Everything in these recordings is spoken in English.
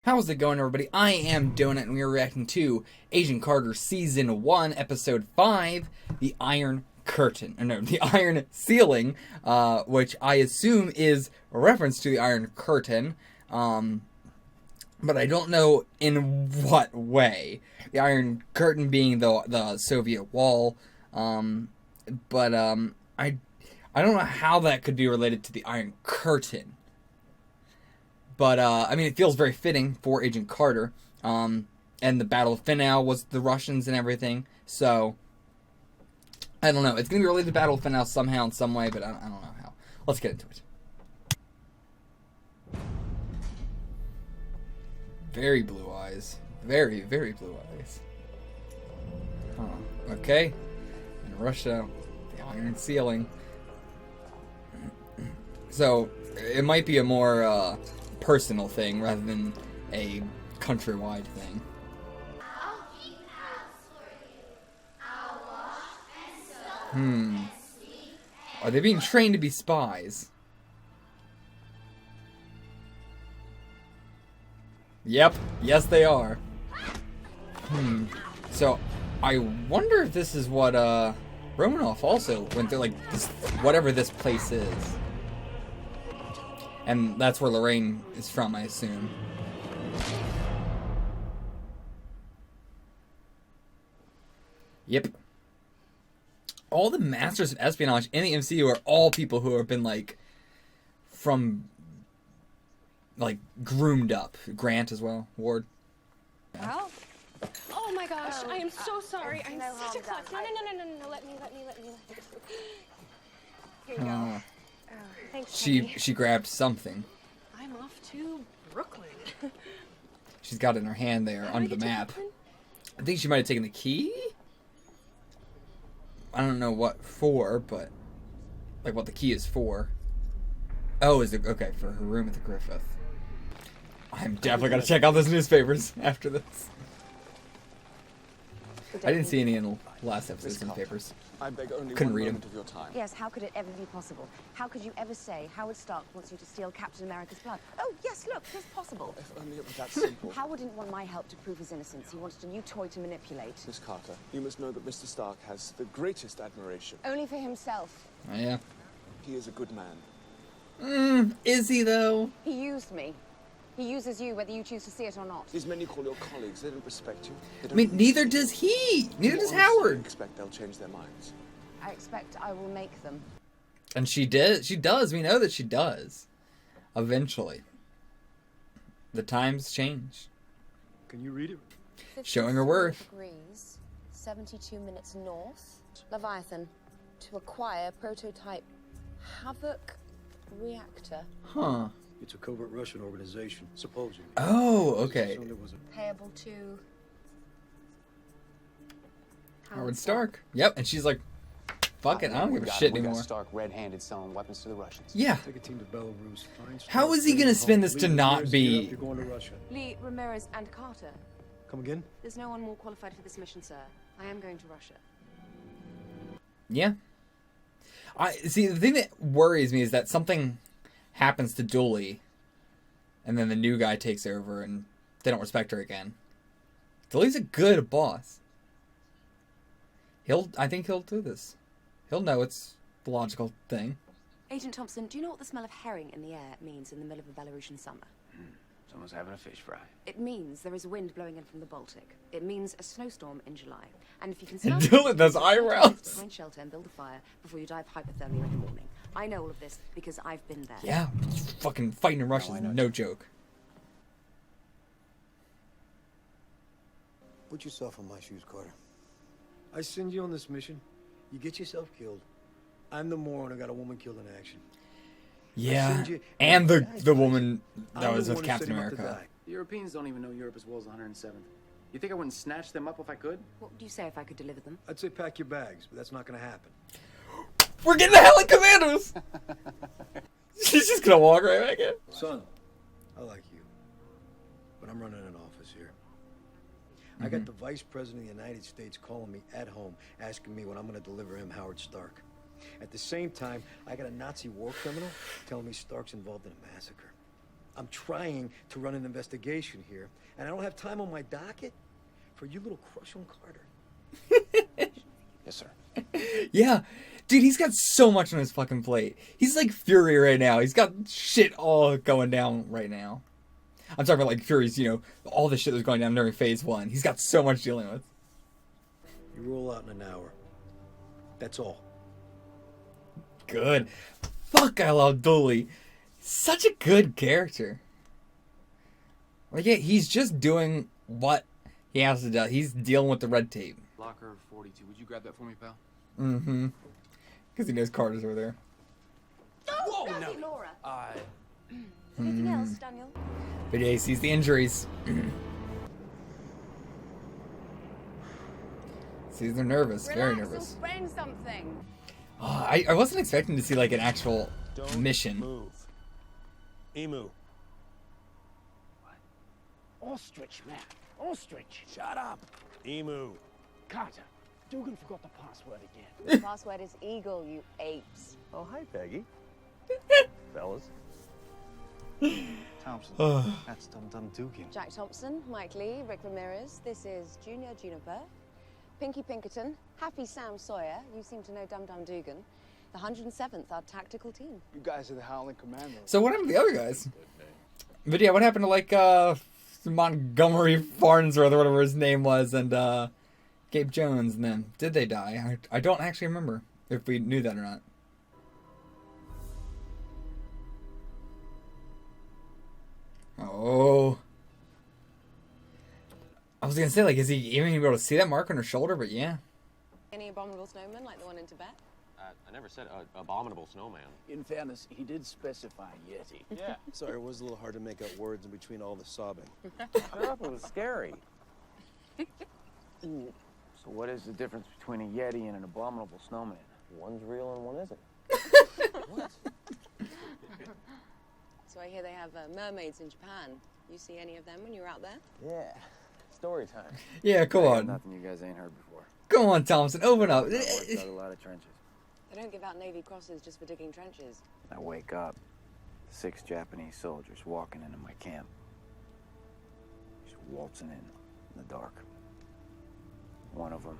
How's it going, everybody? I am Donut, and we are reacting to Agent Carter Season 1, Episode 5, The Iron Curtain. No, The Iron Ceiling, which I assume is a reference to the Iron Curtain, but I don't know in what way. The Iron Curtain being the Soviet wall, but I don't know how that could be related to the Iron Curtain. But, I mean, it feels very fitting for Agent Carter. And the Battle of Finau was the Russians and everything. So, I don't know. It's going to be related to Battle of Finau somehow in some way, but I don't know how. Let's get into it. Very blue eyes. Very, very blue eyes. Huh. Okay. In Russia, the Iron Ceiling. So, it might be a more, personal thing rather than a countrywide thing. Are they being trained to be spies? Yep. Yes, they are. So, I wonder if this is what, Romanoff also went through, like, this, whatever this place is. And that's where Lorraine is from, I assume. Yep. All the masters of espionage in the MCU are all people who have been, like, groomed up. Grant as well. Ward. Well? Oh my gosh, I am so sorry. I'm such a klutz. No, let me. Here you go. Thanks, She grabbed something. I'm off to Brooklyn. She's got it in her hand there under the map. I think she might have taken the key? I don't know what for, but like what the key is for. Oh, is it okay for her room at the Griffith? I'm definitely gonna check out those newspapers after this. I didn't see any in the last episode's in the papers. I beg only Couldn't one read moment them. of your time. Yes, how could it ever be possible? How could you ever say Howard Stark wants you to steal Captain America's blood? Oh, yes, look, it's possible. If only it were that simple. Howard didn't want my help to prove his innocence. He wanted a new toy to manipulate. Miss Carter, you must know that Mr. Stark has the greatest admiration. Only for himself. Oh, yeah. He is a good man. Is he though? He used me. He uses you whether you choose to see it or not. These men you call your colleagues, they don't respect you. They I don't mean, neither does he. Neither does honestly Howard. expect they'll change their minds. I expect I will make them. And she did. She does. We know that she does. Eventually. The times change. Can you read it? Showing her worth. Degrees, 72 minutes north. Leviathan, to acquire prototype Havoc reactor. Huh. It's a covert Russian organization, supposedly. Oh, okay. So there was a Payable to Howard Stark. Yep, and she's like, fuck it, I don't give a shit We anymore. got Stark red-handed selling weapons to the Russians. Yeah. take a team to Belarus. Find How Stark, is he bring gonna him spin home. this to Leave not Ramirez, be- get up, You're going to Russia. Lee, Ramirez, and Carter. Come again? There's no one more qualified for this mission, sir. I am going to Russia. Yeah. I see. The thing that worries me is that something happens to Dooley, and then the new guy takes over, and they don't respect her again. Dooley's a good boss. I think he'll do this. He'll know it's the logical thing. Agent Thompson, do you know what the smell of herring in the air means in the middle of a Belarusian summer? Someone's having a fish fry. It means there is a wind blowing in from the Baltic. It means a snowstorm in July. And if you can smell Dylan does eyebrows. find shelter and build a fire before you die of hypothermia in the morning. I know all of this because I've been there. Yeah, fucking fighting in Russia is no joke. Put yourself in my shoes, Carter. I send you on this mission. You get yourself killed. I'm the moron who got a woman killed in action. Yeah, send you- and Guys, the woman that I'm was the with one who Captain set him up to America. die. The Europeans don't even know Europe as well as 107th. You think I wouldn't snatch them up if I could? What would you say if I could deliver them? I'd say pack your bags, but that's not going to happen. We're getting the Helen Commandos. She's just gonna walk right back in. Son, I like you, but I'm running an office here. I got the Vice President of the United States calling me at home, asking me when I'm going to deliver him Howard Stark. At the same time, I got a Nazi war criminal telling me Stark's involved in a massacre. I'm trying to run an investigation here, and I don't have time on my docket for you little crush on Carter. Yes, sir. Yeah. Dude, he's got so much on his fucking plate. He's like Fury right now. He's got shit all going down right now. I'm talking about like Fury's, all the shit that's going down during phase 1. He's got so much dealing with. You roll out in an hour. That's all. Good. Fuck, I love Dooley. Such a good character. Like, yeah, he's just doing what he has to do. He's dealing with the red tape. Locker 42. Would you grab that for me, pal? Mm-hmm. Because he knows Carter's over there. Whoa, no. Laura. Anything else, Daniel? But yeah, he sees the injuries. Sees they're nervous. Very nervous. Sprain something. I wasn't expecting to see like an actual mission. Move. Emu. Ostrich, man. Ostrich. Shut up. Emu. Carter, Dugan forgot the password again. The password is eagle, you apes. Oh, hi, Peggy. Fellas. Thompson. That's Dum Dum Dugan. Jack Thompson, Mike Lee, Rick Ramirez. This is Junior Juniper. Pinky Pinkerton, Happy Sam Sawyer. You seem to know Dum Dum Dugan. The 107th, our tactical team. You guys are the Howling Commandos. So what happened to the other guys? But yeah, what happened to like Montgomery Farnsworth or whatever his name was and Gabe Jones and them? Did they die? I don't actually remember if we knew that or not. Oh. I was gonna say, like, is he even able to see that mark on her shoulder? But yeah. Any abominable snowmen like the one in Tibet? I never said abominable snowman. In fairness, he did specify Yeti. Yeah. Sorry, it was a little hard to make out words in between all the sobbing. Shut up, it was scary. So what is the difference between a Yeti and an abominable snowman? One's real and one isn't. What? So I hear they have mermaids in Japan. You see any of them when you're out there? Yeah. Story time. Yeah, come on. Nothing you guys ain't heard before. Come on, Thompson, open up. I worked out a lot of trenches. They don't give out Navy crosses just for digging trenches. I wake up, 6 Japanese soldiers walking into my camp. Just waltzing in the dark. One of them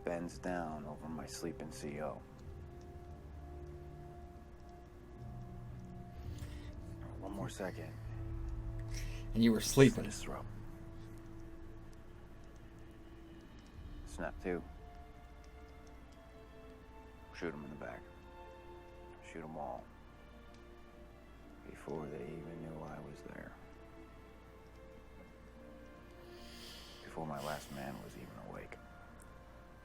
bends down over my sleeping CO. One more second. And you were sleeping. His throat. Snap 2. Shoot him in the back. Shoot them all. Before they even knew I was there. Before my last man was even awake.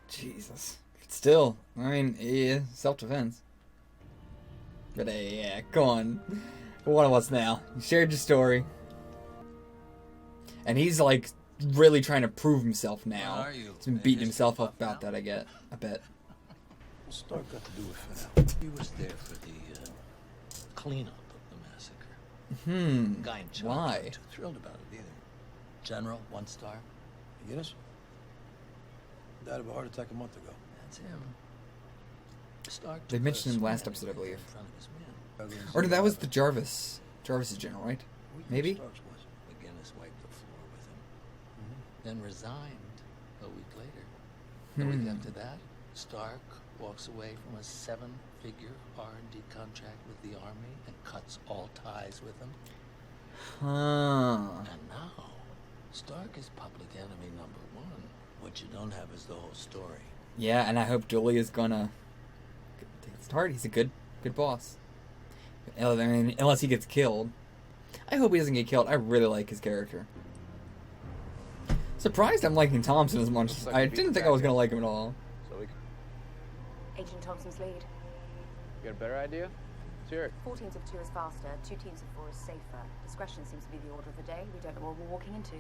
Jesus. Still, I mean, yeah, self-defense. But yeah, go on. One of us now. You shared your story. And he's like really trying to prove himself now. He's been beating himself up about that, I bet. Stark got to do with it. He was there for the cleanup of the massacre. The guy in charge Why? wasn't too thrilled about it either. General, 1 star. McGinnis? Died of a heart attack a month ago. That's him. Stark They took mentioned a him last swing episode, I believe. in front of his men. Or that was the Jarvis. Jarvis' general, right? Maybe? Stark's was. McGinnis wiped the floor with him. Then resigned a week later. A week after that, Stark walks away from a 7-figure R&D contract with the Army and cuts all ties with them. Huh. And now, Stark is public enemy #1. What you don't have is the whole story. Yeah, and I hope Dooley is gonna take the start. He's a good boss. I mean, unless he gets killed. I hope he doesn't get killed. I really like his character. Surprised I'm liking Thompson as much. I didn't think I was gonna like him at all. Agent Thompson's lead. You got a better idea? Let's hear it. 4 teams of 2 is faster, 2 teams of 4 is safer. Discretion seems to be the order of the day. We don't know what we're walking into.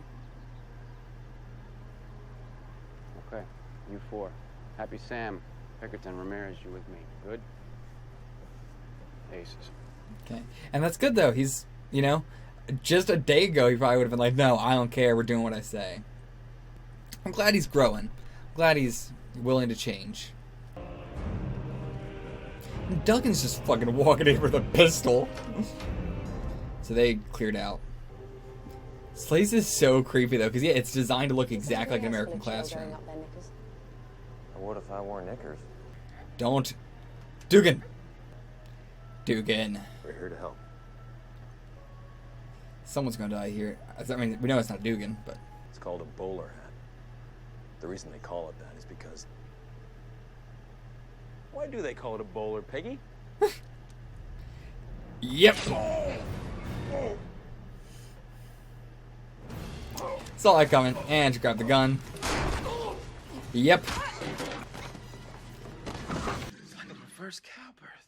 Okay, you 4. Happy Sam, Pinkerton, Ramirez, you with me. Good? Aces. Okay. And that's good, though. He's, just a day ago, he probably would have been like, no, I don't care. We're doing what I say. I'm glad he's growing. I'm glad he's willing to change. And Duggan's just fucking walking in with a pistol. So they cleared out. This place is so creepy though, because yeah, it's designed to look exactly like an American classroom. What if I wore knickers? Don't. Dugan! Dugan. We're here to help. Someone's gonna die here. I mean, we know it's not Dugan, but... It's called a bowler hat. The reason they call it that is because... Why do they call it a bowler, Peggy? Yep! Saw that coming, and she grabbed the gun. Yep. It's like a reverse cowbirth.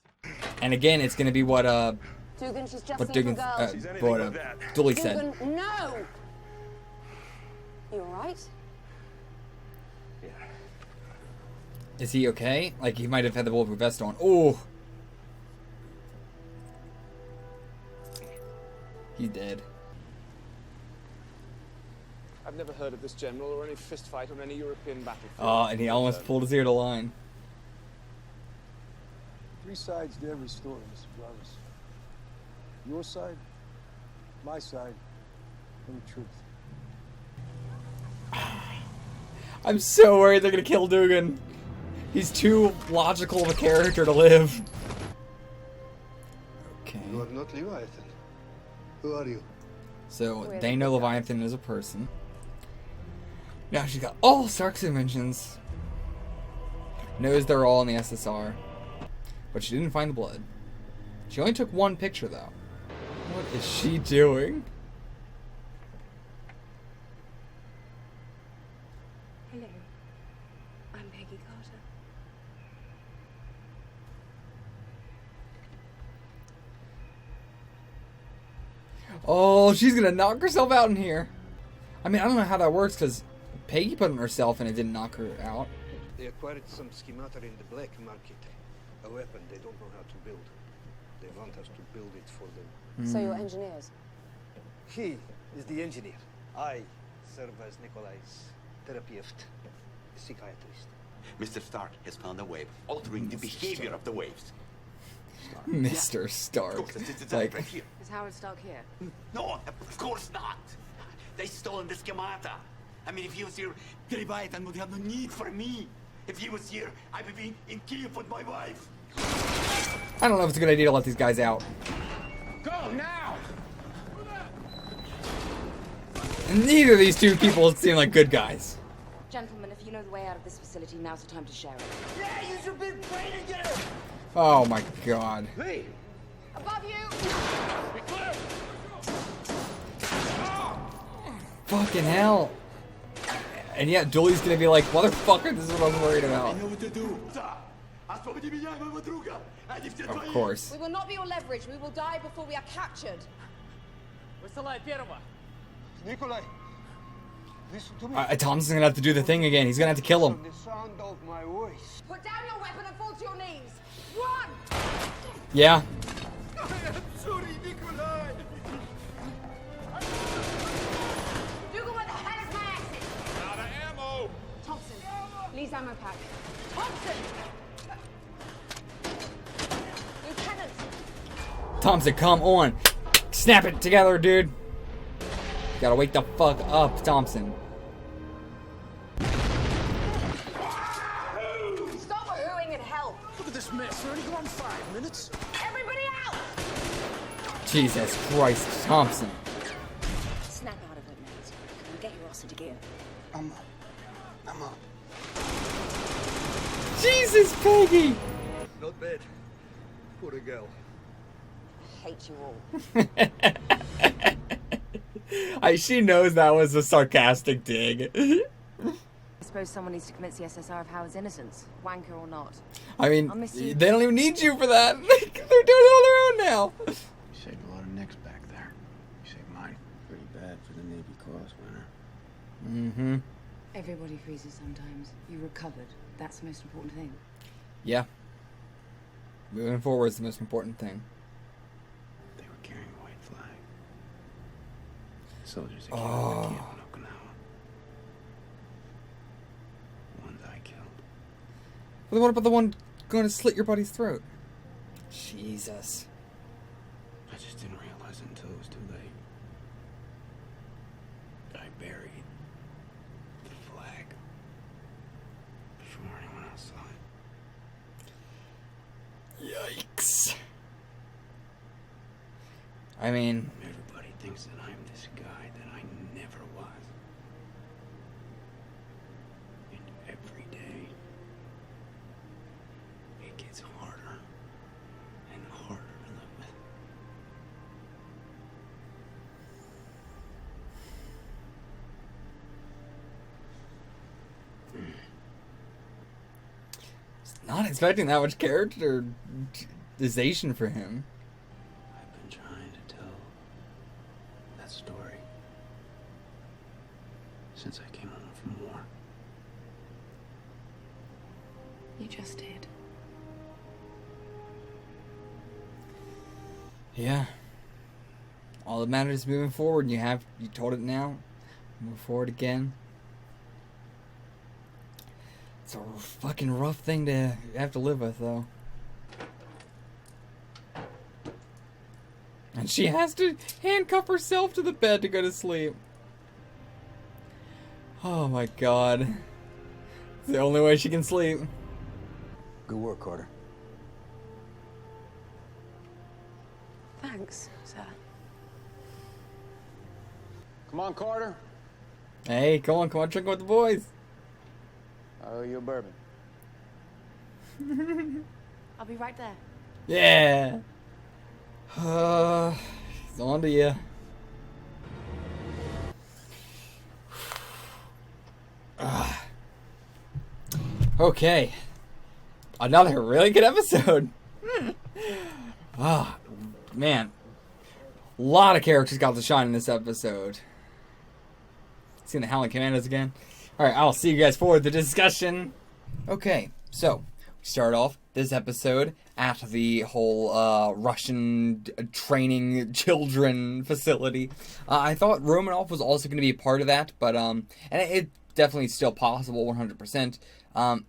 And again, it's gonna be what, Dugan, she's just what little Dugan, girl. what, Dooley said. Dugan, no! You alright? Yeah. Is he okay? Like, he might have had the bulletproof vest on. Oh! He's dead. I've never heard of this general or any fist fight on any European battlefield. And he almost pulled his ear to line. 3 sides to every story, Mr. Jarvis. Your side, my side, and the truth. I'm so worried they're gonna kill Dugan. He's too logical of a character to live. Okay. You are not Leviathan. Who are you? So they know Leviathan is a person. Now she's got all Stark's inventions. Knows they're all in the SSR. But she didn't find the blood. She only took one picture though. What is she doing? Hello. I'm Peggy Carter. Oh, she's gonna knock herself out in here. I mean, I don't know how that works because Peggy put herself and it didn't knock her out. They acquired some schemata in the black market. A weapon they don't know how to build. They want us to build it for them. So you're engineers? He is the engineer. I serve as Nikolai's therapist, psychiatrist. Mr. Stark has found a wave altering the behavior of the waves. Mr. Stark. Look, it's right Like, here. Is Howard Stark here? No, of course not. They stolen the schemata. I mean, if he was here, the Leviathan would have no need for me. If he was here, I would be in Kiev with my wife. I don't know if it's a good idea to let these guys out. Go now! And neither of these two people seem like good guys. Gentlemen, if you know the way out of this facility, now's the time to share it. Yeah, use your big brain and get it! Oh my god. Hey! Above you! Be clear! Fucking hell. And yet, Dooley's gonna be like, motherfucker, this is what I was worried about. I know what to do. Of course. We will not be your leverage. We will die before we are captured. Nikolai, listen to me. Thompson's gonna have to do the thing again. He's gonna have to kill him. The sound of my voice. Put down your weapon and fall to your knees. Run! Yeah. Sorry, Nikolai! Dougal, where the hell is my exit? Out of ammo! Thompson, Lee's ammo pack. Thompson! Lieutenant! Thompson, come on. Snap it together, dude. Gotta wake the fuck up, Thompson. Stop hooing and help! Look at this mess. We're only gone 5 minutes. Everybody out! Jesus Christ, Thompson. Snap out of it, mate. And get your ass into gear. I'm up. Jesus, Peggy! Not bad. Poor girl. I hate you all. She knows that was a sarcastic dig. I suppose someone needs to convince the SSR of Howard's innocence, wanker or not. I mean, I'll miss you. they don't even need you for that. They're doing it on their own now. You saved a lot of necks back there. You saved mine. Pretty bad for the Navy Cross winner. Mm-hmm. Everybody freezes sometimes. You recovered. That's the most important thing. Yeah. Moving forward is the most important thing. They were carrying a white flag. Soldiers that came out of camp in Okinawa. The ones I killed. But what about the one going to slit your buddy's throat? Jesus. I just didn't realize it until it was Yikes. I mean... Everybody thinks that I'm this guy that I never was. And every day, it gets harder and harder to live with. Not expecting that much characterization for him. I've been trying to tell that story since I came home from war. You just did. Yeah. All that matters is moving forward. You told it now. Move forward again. It's a fucking rough thing to have to live with, though. And she has to handcuff herself to the bed to go to sleep. Oh my god. It's the only way she can sleep. Good work, Carter. Thanks, sir. Come on, Carter. Hey, come on, drink with the boys. Oh, you a bourbon. I'll be right there. Yeah. It's on to you. Okay. Another really good episode. Ah, man. A lot of characters got to shine in this episode. Seeing the Howling Commandos again. Alright, I'll see you guys for the discussion. Okay, so we start off this episode at the whole Russian training children facility. I thought Romanov was also going to be a part of that, but and it definitely still possible, 100%.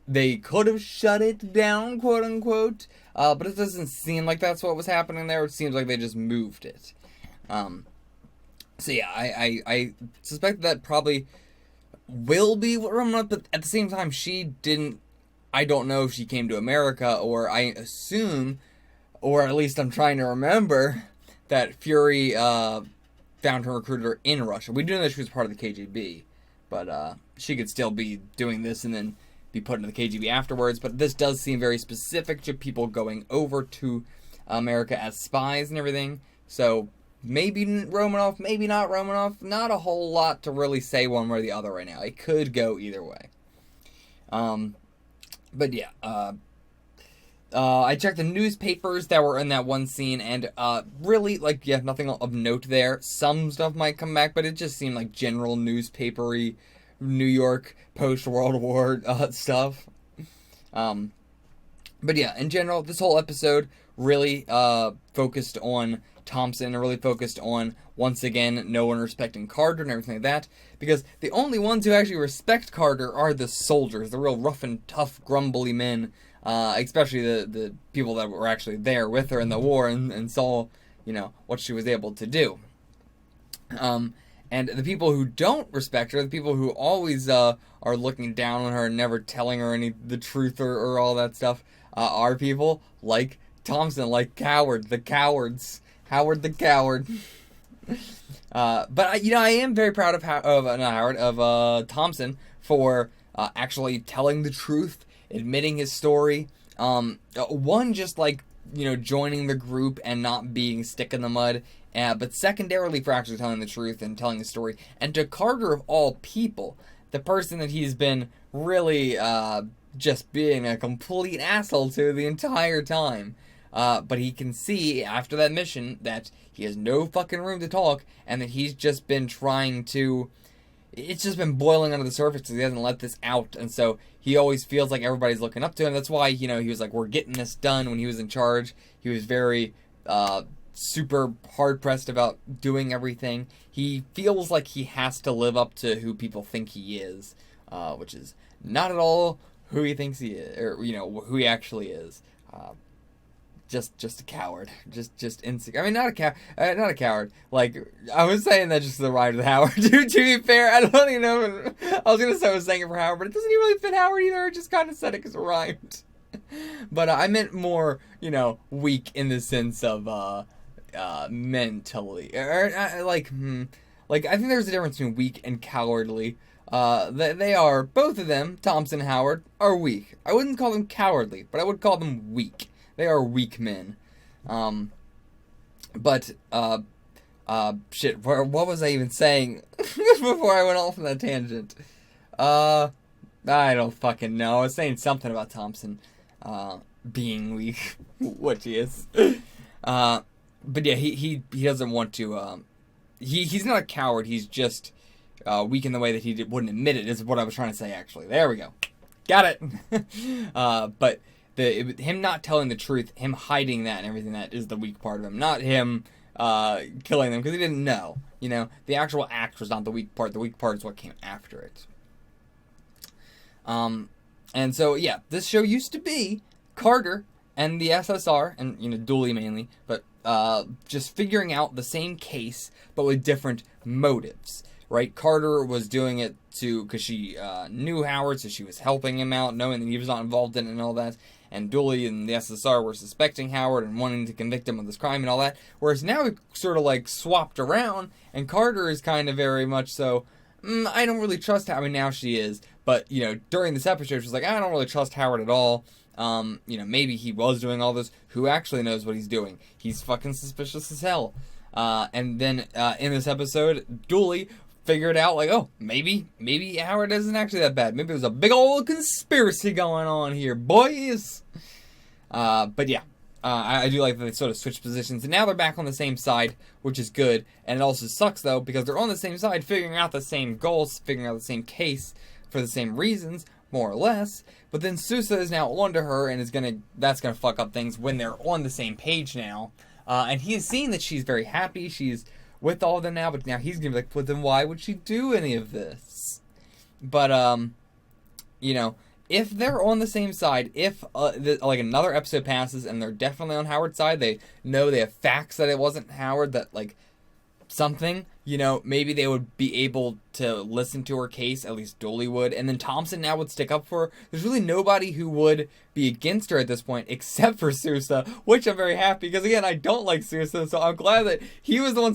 They could have shut it down, quote unquote, but it doesn't seem like that's what was happening there. It seems like they just moved it. So yeah, I suspect that probably will be what Romanov, but at the same time, she didn't. I don't know if she came to America, or I assume, or at least I'm trying to remember, that Fury found her recruiter in Russia. We do know that she was part of the KGB, but she could still be doing this and then be put into the KGB afterwards. But this does seem very specific to people going over to America as spies and everything. So maybe Romanov, maybe not Romanov. Not a whole lot to really say one way or the other right now. It could go either way. But yeah, I checked the newspapers that were in that one scene, and really, like, yeah, nothing of note there. Some stuff might come back, but it just seemed like general newspapery, New York post-World War stuff. But yeah, in general, this whole episode really focused on Thompson, really focused on, once again, no one respecting Carter and everything like that, because the only ones who actually respect Carter are the soldiers, the real rough and tough, grumbly men, especially the people that were actually there with her in the war and saw, you know, what she was able to do. And the people who don't respect her, the people who always are looking down on her and never telling her the truth or all that stuff, are people like Thompson, like Howard the Coward. But, you know, I am very proud of Thompson for actually telling the truth, admitting his story. One, just like, you know, joining the group and not being stick in the mud. But secondarily for actually telling the truth and telling the story. And to Carter, of all people, the person that he's been really just being a complete asshole to the entire time. But he can see after that mission that he has no fucking room to talk, and that he's just been trying to... It's just been boiling under the surface because he hasn't let this out, and so he always feels like everybody's looking up to him. That's why, you know, he was like, we're getting this done when he was in charge. He was very super hard-pressed about doing everything. He feels like he has to live up to who people think he is, which is not at all who he thinks he is, or, you know, who he actually is. Just a coward. Just insecure. I mean, not a coward. Like, I was saying that just to the right of Howard. to be fair, I don't even know. I was gonna say I was saying it for Howard, but it doesn't even really fit Howard either. I just kind of said it because it rhymed. But I meant more, weak in the sense of mentally. Like I think there's a difference between weak and cowardly. They are, both of them, Thompson and Howard, are weak. I wouldn't call them cowardly, but I would call them weak. They are weak men. Shit, what was I even saying before I went off on that tangent? I don't fucking know. I was saying something about Thompson, being weak, which he is. But yeah, he doesn't want to, he's not a coward, he's just, weak in the way that he wouldn't admit it, is what I was trying to say, actually. There we go. Got it! But him not telling the truth, him hiding that and everything, that is the weak part of him. Not him, killing them, because he didn't know. The actual act was not the weak part. The weak part is what came after it. And so, yeah, this show used to be Carter and the SSR, and, Dooley mainly, but, just figuring out the same case, but with different motives, right? Carter was doing it because she, knew Howard, so she was helping him out, knowing that he was not involved in it and all that, and Dooley and the SSR were suspecting Howard and wanting to convict him of this crime and all that, whereas now it sort of, swapped around, and Carter is kind of very much so, I don't really trust Howard. Now she is, but, during this episode, she was like, I don't really trust Howard at all. Maybe he was doing all this. Who actually knows what he's doing? He's fucking suspicious as hell. And then, in this episode, Dooley figured out, maybe Howard isn't actually that bad. Maybe there's a big old conspiracy going on here, boys. But yeah, I do like that they sort of switched positions, and now they're back on the same side, which is good. And it also sucks, though, because they're on the same side, figuring out the same goals, figuring out the same case for the same reasons, more or less. But then Sousa is now onto her, and that's gonna fuck up things when they're on the same page now. And he is seeing that she's very happy, she's with all of them now, but now he's gonna be like, well, then why would she do any of this? But, if they're on the same side, if, another episode passes and they're definitely on Howard's side, they know they have facts that it wasn't Howard, that, something, maybe they would be able to listen to her case, at least Dooley would, and then Thompson now would stick up for her. There's really nobody who would be against her at this point, except for Sousa, which I'm very happy, because again, I don't like Sousa, so I'm glad that he was the one,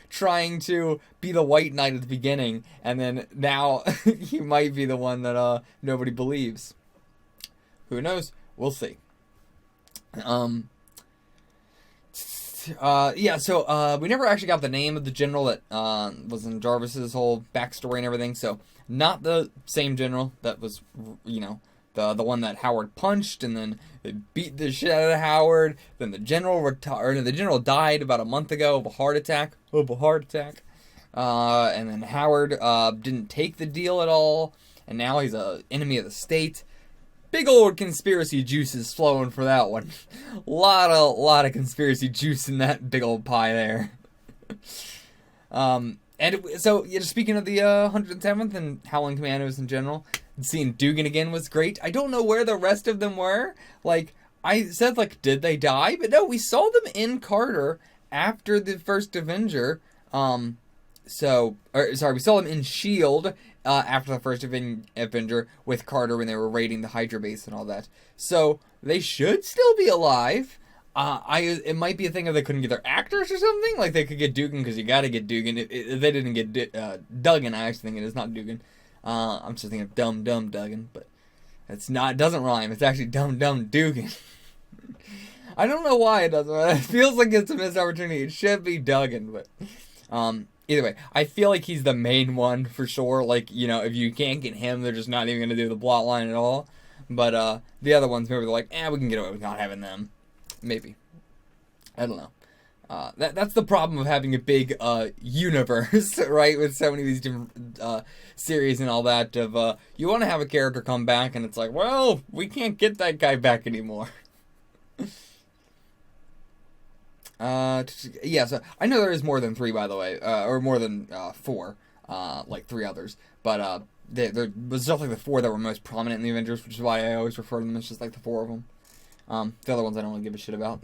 trying to be the white knight at the beginning, and then now he might be the one that, nobody believes. Who knows? We'll see. We never actually got the name of the general that was in Jarvis's whole backstory and everything, so not the same general that was, the one that Howard punched, and then they beat the shit out of Howard, then the general died about a month ago of a heart attack, and then Howard didn't take the deal at all, and now he's an enemy of the state. Big old conspiracy juices flowing for that one. lot of conspiracy juice in that big old pie there. Speaking of the 107th and Howling Commandos in general, seeing Dugan again was great. I don't know where the rest of them were. I said, did they die? But no, we saw them in Carter after the first Avenger. We saw them in S.H.I.E.L.D. After the first Avenger with Carter when they were raiding the Hydra base and all that. So, they should still be alive. It might be a thing if they couldn't get their actors or something. They could get Dugan, because you gotta get Dugan. If they didn't get Duggan, I actually think it is not Dugan. I'm just thinking of Dumb Duggan, but it's not. It doesn't rhyme. It's actually Dumb Dugan. I don't know why it doesn't. It feels like it's a missed opportunity. It should be Duggan, but... Either way, I feel like he's the main one for sure. If you can't get him, they're just not even going to do the plot line at all. But, the other ones, maybe they're like, we can get away with not having them. Maybe. I don't know. That's the problem of having a big, universe, right? With so many of these different, series and all that of, you want to have a character come back and it's like, well, we can't get that guy back anymore. So I know there is more than 3, by the way, or more than 4, 3 others, but there was definitely the 4 that were most prominent in the Avengers, which is why I always refer to them as just the 4 of them. The other ones I don't really give a shit about.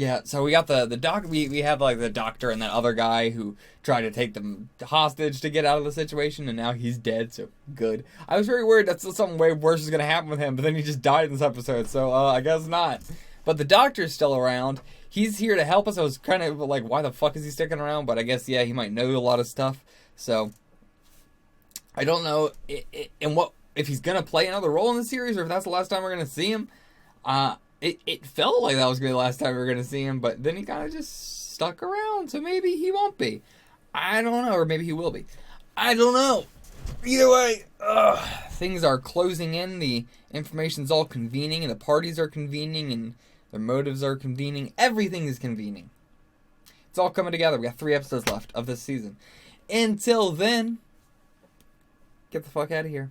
Yeah, so we got the doc. We had like the doctor and that other guy who tried to take them hostage to get out of the situation, and now he's dead. So good. I was very worried that something way worse is gonna happen with him, but then he just died in this episode. So I guess not. But the doctor's still around. He's here to help us. I was kind of like, why the fuck is he sticking around? But I guess yeah, he might know a lot of stuff. So I don't know if he's gonna play another role in the series or if that's the last time we're gonna see him. It felt like that was going to be the last time we were going to see him, but then he kind of just stuck around, so maybe he won't be. I don't know, or maybe he will be. I don't know. Either way, things are closing in, the information's all convening, and the parties are convening, and their motives are convening. Everything is convening. It's all coming together. We got 3 episodes left of this season. Until then, get the fuck out of here.